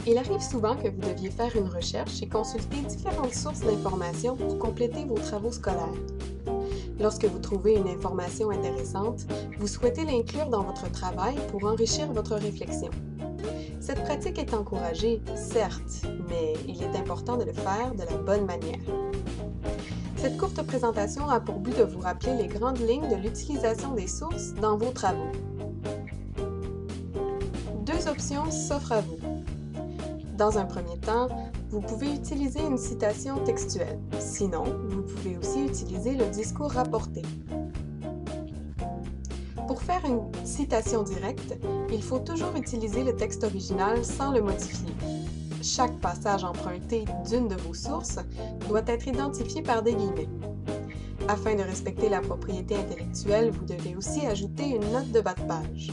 Il arrive souvent que vous deviez faire une recherche et consulter différentes sources d'informations pour compléter vos travaux scolaires. Lorsque vous trouvez une information intéressante, vous souhaitez l'inclure dans votre travail pour enrichir votre réflexion. Cette pratique est encouragée, certes, mais il est important de le faire de la bonne manière. Cette courte présentation a pour but de vous rappeler les grandes lignes de l'utilisation des sources dans vos travaux. Deux options s'offrent à vous. Dans un premier temps, vous pouvez utiliser une citation textuelle. Sinon, vous pouvez aussi utiliser le discours rapporté. Pour faire une citation directe, il faut toujours utiliser le texte original sans le modifier. Chaque passage emprunté d'une de vos sources doit être identifié par des guillemets. Afin de respecter la propriété intellectuelle, vous devez aussi ajouter une note de bas de page.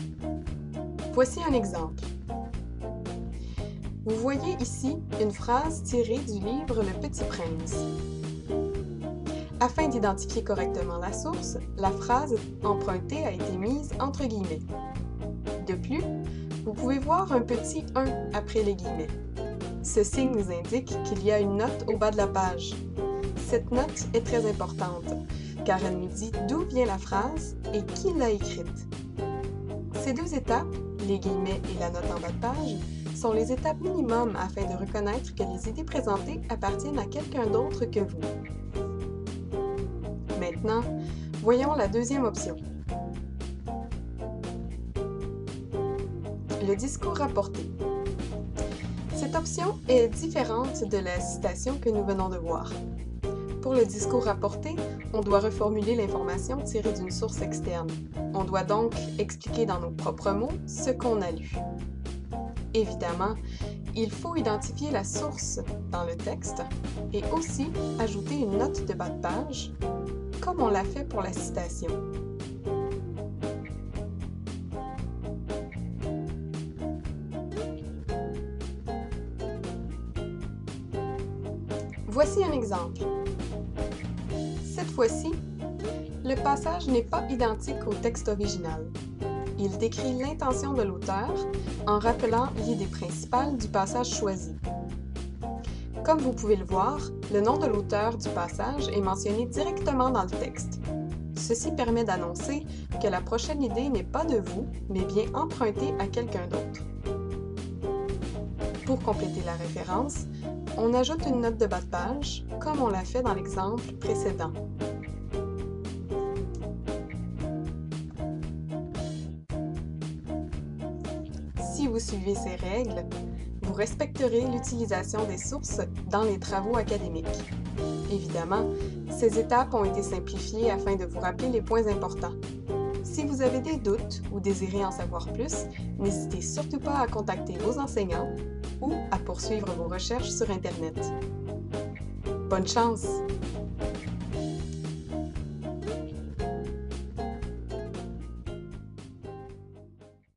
Voici un exemple. Vous voyez ici une phrase tirée du livre Le Petit Prince. Afin d'identifier correctement la source, la phrase empruntée a été mise entre guillemets. De plus, vous pouvez voir un petit 1 après les guillemets. Ce signe nous indique qu'il y a une note au bas de la page. Cette note est très importante, car elle nous dit d'où vient la phrase et qui l'a écrite. Ces deux étapes, les guillemets et la note en bas de page, sont les étapes minimum afin de reconnaître que les idées présentées appartiennent à quelqu'un d'autre que vous. Maintenant, voyons la deuxième option. Le discours rapporté. Cette option est différente de la citation que nous venons de voir. Pour le discours rapporté, on doit reformuler l'information tirée d'une source externe. On doit donc expliquer dans nos propres mots ce qu'on a lu. Évidemment, il faut identifier la source dans le texte et aussi ajouter une note de bas de page, comme on l'a fait pour la citation. Voici un exemple. Cette fois-ci, le passage n'est pas identique au texte original. Il décrit l'intention de l'auteur en rappelant l'idée principale du passage choisi. Comme vous pouvez le voir, le nom de l'auteur du passage est mentionné directement dans le texte. Ceci permet d'annoncer que la prochaine idée n'est pas de vous, mais bien empruntée à quelqu'un d'autre. Pour compléter la référence, on ajoute une note de bas de page, comme on l'a fait dans l'exemple précédent. Si vous suivez ces règles, vous respecterez l'utilisation des sources dans les travaux académiques. Évidemment, ces étapes ont été simplifiées afin de vous rappeler les points importants. Si vous avez des doutes ou désirez en savoir plus, n'hésitez surtout pas à contacter vos enseignants ou à poursuivre vos recherches sur Internet. Bonne chance!